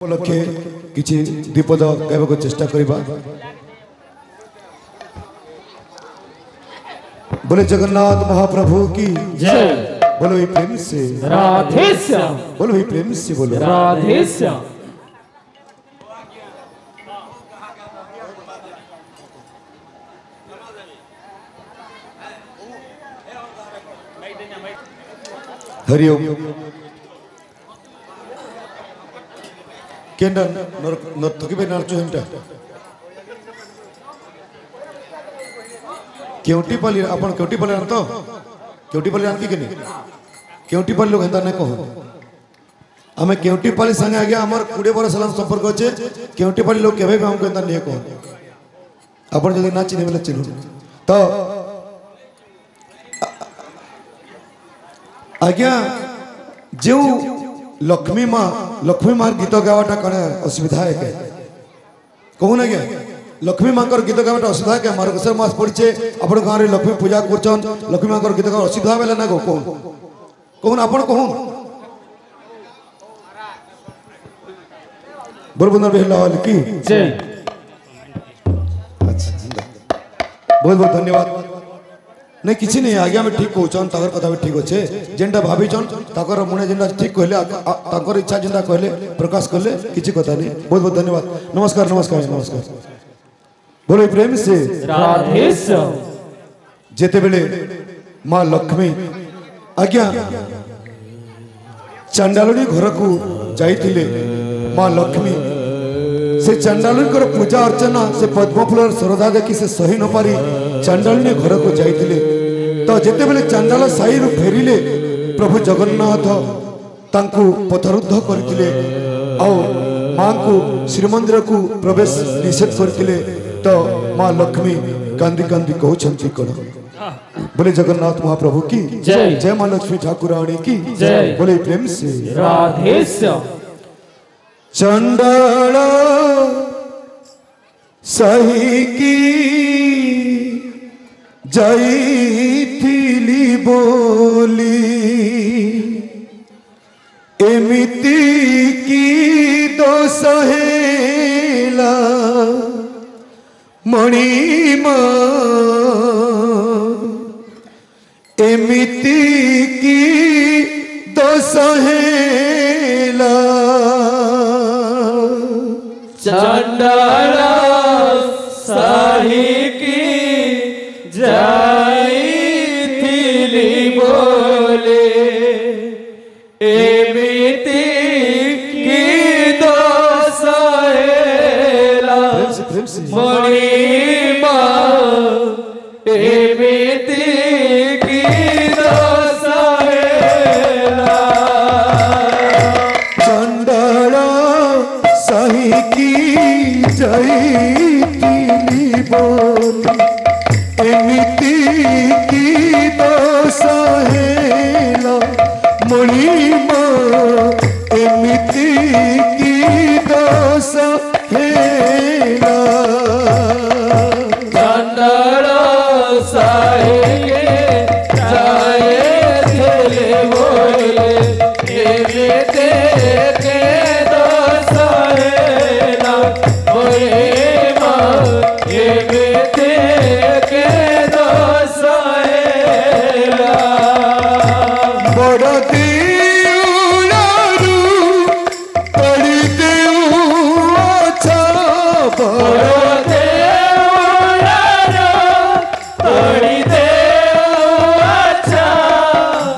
उपलक्षे किसी द्विपद गायक चेष्टा करबा। बोले जगन्नाथ महाप्रभु की जय। बोलो ही प्रेम से राधे श्याम। बोलो ही प्रेम से बोलो राधे श्याम। हरिओम केंडा नर्तकी नाचो हेमटा केउटीपल्ली आपण केउटीपल्ली आन तो केउटीपल्ली आन कि नहीं केउटीपल्ली लोग हेता नहीं कहो आमे केउटीपल्ली संगे आगे हमर 20 बरस सलाम संपर्क होचे केउटीपल्ली लोग केबे हमको हेता नहीं कहो आपण जदी नाची ने बेले चिन्ह तो आज्ञा जो लक्ष्मी माँ गीत गावाटा कण असुविधा है क्या कहूना क्या लक्ष्मी माँ गीत गावाटा असुविधा है क्या मार्गशीर मास पड़े आप गाँव में लक्ष्मी पूजा कर लक्ष्मी माँ गीत गावा असुविधा बेला ना कहून आप कहून बोरबंदर बेहलावाल की जय। अच्छा बहुत बहुत धन्यवाद नहीं किसी नहीं आज्ञा में ठीक कहन ताकर कथा भी ठीक अच्छे जेनटा भावीचन ताकर मुने जेनटा ठीक कहले ताकर इच्छा जेनटा कहले प्रकाश करले किसी कथा नहीं बहुत बहुत धन्यवाद नमस्कार नमस्कार नमस्कार बोलो प्रेम से राधे श्याम। जेते बेले मां लक्ष्मी आज्ञा चंडालुनी घर को जाइथिले मां लक्ष्मी से चंडालुनी पूजा अर्चना से पद्म फूल श्रद्धा देखी से सही न पारी चंडालुनी घर को जाइथिले तो जेते बेले चंडाल साई रु फेरिले प्रभु जगन्नाथ तांकु पथरुद्ध करथिले आ मां को श्रीमंदिर को प्रवेश निषेध करथिले तो मां लक्ष्मी कांदी कांदी कहउछंती कोन बोले जगन्नाथ महाप्रभु की जय। जय मां लक्ष्मी ठाकुराणी की जय। बोले प्रेम से राधे श्याम। चंडाल सही की जाइथिली बोली एमिति की दोष हेला मणिमा एमिति की दोष हेला चंडाल साही की जाइथिली बोले एमिति की दोष हेला मणिमा एमिति की दोष हेला चंडाल सही की जाइथिली बोली एमिति की दोष हेला मणिमा एमिति की दोष हेला चंडाल साही के जाइथिली बोले एमिति की दोष हेला मणिमा एमिति की दोष हेला बड़ देउलारू पड़ी देउ अच्छा बड़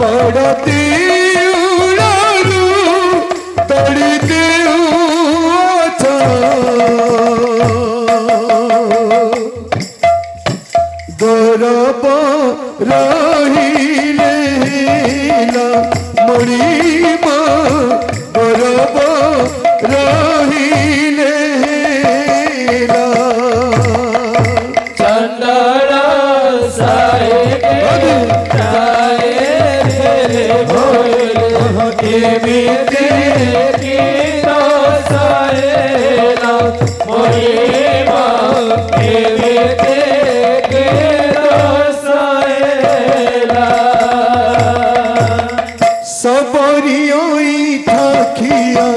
बड़ देउलारू पड़ी देउ अच्छा गौरव रहिले मणिमा गौरव रहिले चंडाल साही के जाइथिली बोले एमिति की दोष हेला मणिमा एमिति की दोष हेला सबरियोई ठाकिया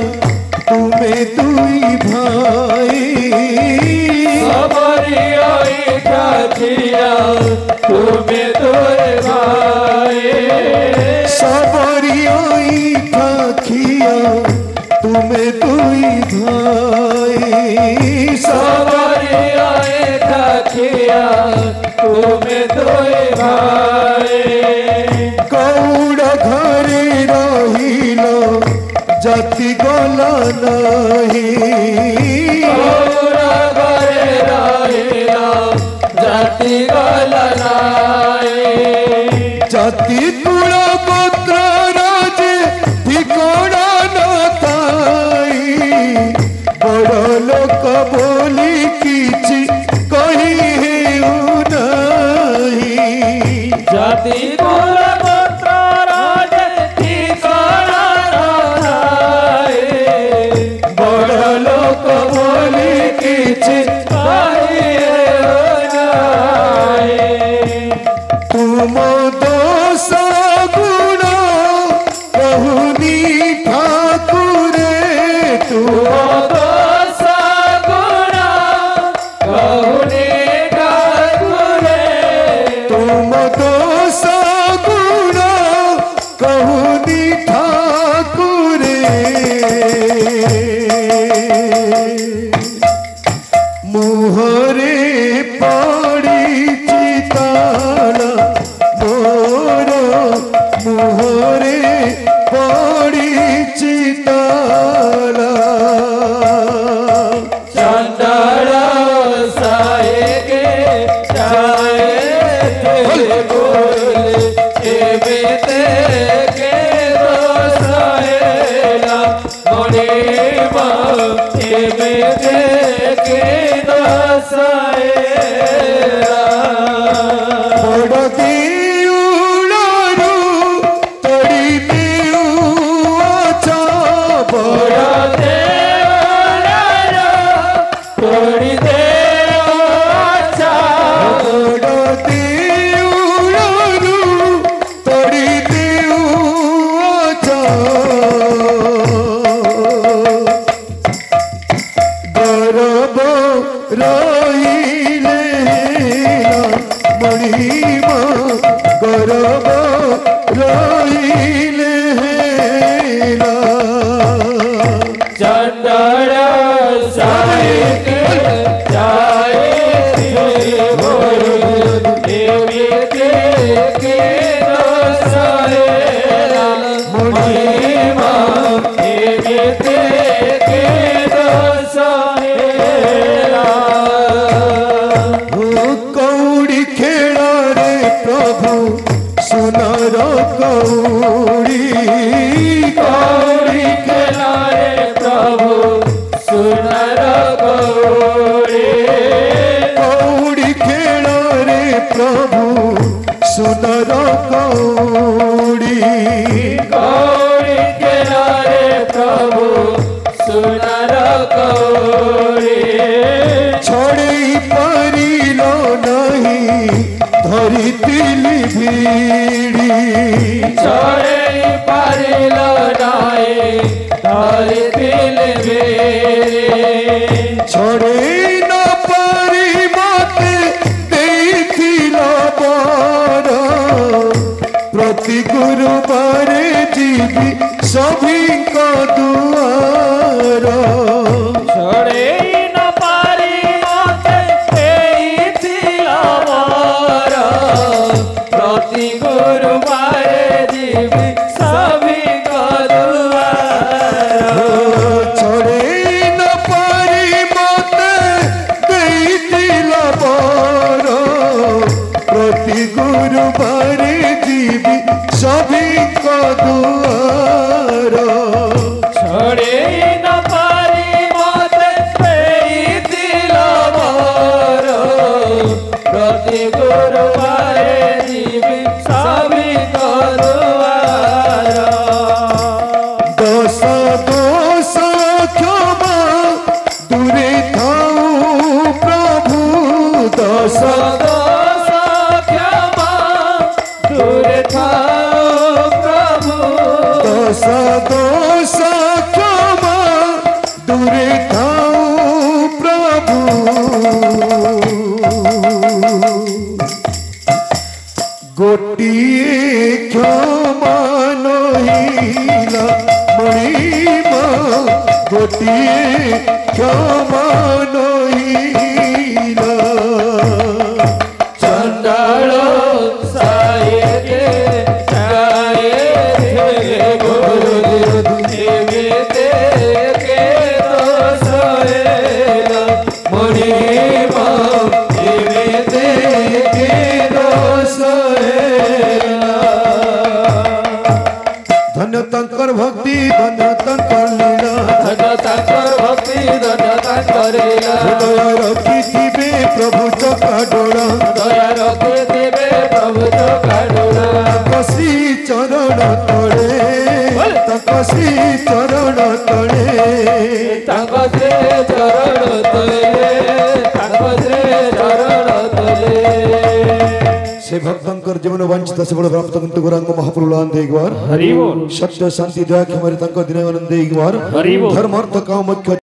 तुम तुम्हें दुई भाई सबरी इच्छा किया तुम्हें दुई भाई सबरी इच्छा किया तुम्हें दुई भाई सबरी इच्छा किया तुम्हें दुई भाई गौड़ घरे रहिल जाति गला नहीं गौर घरे रहिला जाति गला नहीं जाति कुल गोत्र राज ठिकाना न ताई बड़ लोक बोली किछि कही हेउ नहीं जाति कुल गोत्र राज ठिकाना नाही बड़ लोक बोली किछि तुम दोष गुण कहूनी ठाकुरे तुम तुम दोष गुण कहूनी ठाकुरे मुहरे पड़ी चिताला मोर मुहरे पड़ी चिताला चंदन साएगे जाए थे बोले एवेते के दोसाएला मोने माँ एवेते के दोसाएला बड़ देउळरू तड़ी देउ आचा बड़ तोड़ी दे अच्छा बड़ देउळरू तड़ी देउ आचा गरब रहिले मणिमा गरब रहिले चंदन साएगे जाए थे बोले एवेते के दोसाएला मोनिमा एवेते के दोसाएला कौड़ी खेला रे प्रभु सुनर कौड़ी कौड़ी खेलाए प्रभु सुनर गौरी कौड़ी खेला रे प्रभु सुनर कौड़ी कौड़ी खेलाए प्रभु सुनर गौरी छड़े परिल नहीं धरितिली भीड़ी चढ़े पारिल नाए धरि दिल मेरे छड़े न पारी मते देथिल बर प्रति गुरुवार जीवी सभी का दुआर छोड़े न पारी मते देथिला बर प्रति गुरुवार जीवी सभी का दुआर छड़े न पारी मते दूरे थाऊ प्रभु गोटिए क्षमा नहिला मणिमा गोटिए क्षमा नहिला चंडाल साये थे गुरु देवते के दोष मणिमा देवते के दोष धन्य तंकर भक्ति धन्य तंकर लीला धन्य तंकर भक्ति धन्य तंकर लीला दया रखिथिबे प्रभु चका डोरा दया रखिथिबे प्रभु चका डोरा तकसी चरण तळे तकसी चरण तळे तकसे चरण तळे तकसे चरण तळे से भक्तंकर जीवन वंचित से बड़ प्राप्त कंतु गुरांग महाप्रभुलान देगवार हरि बोल सत्य शांति दया के हमारे तंकर दिन आनंद देगवार हरि बोल धर्म अर्थ काम मुख्य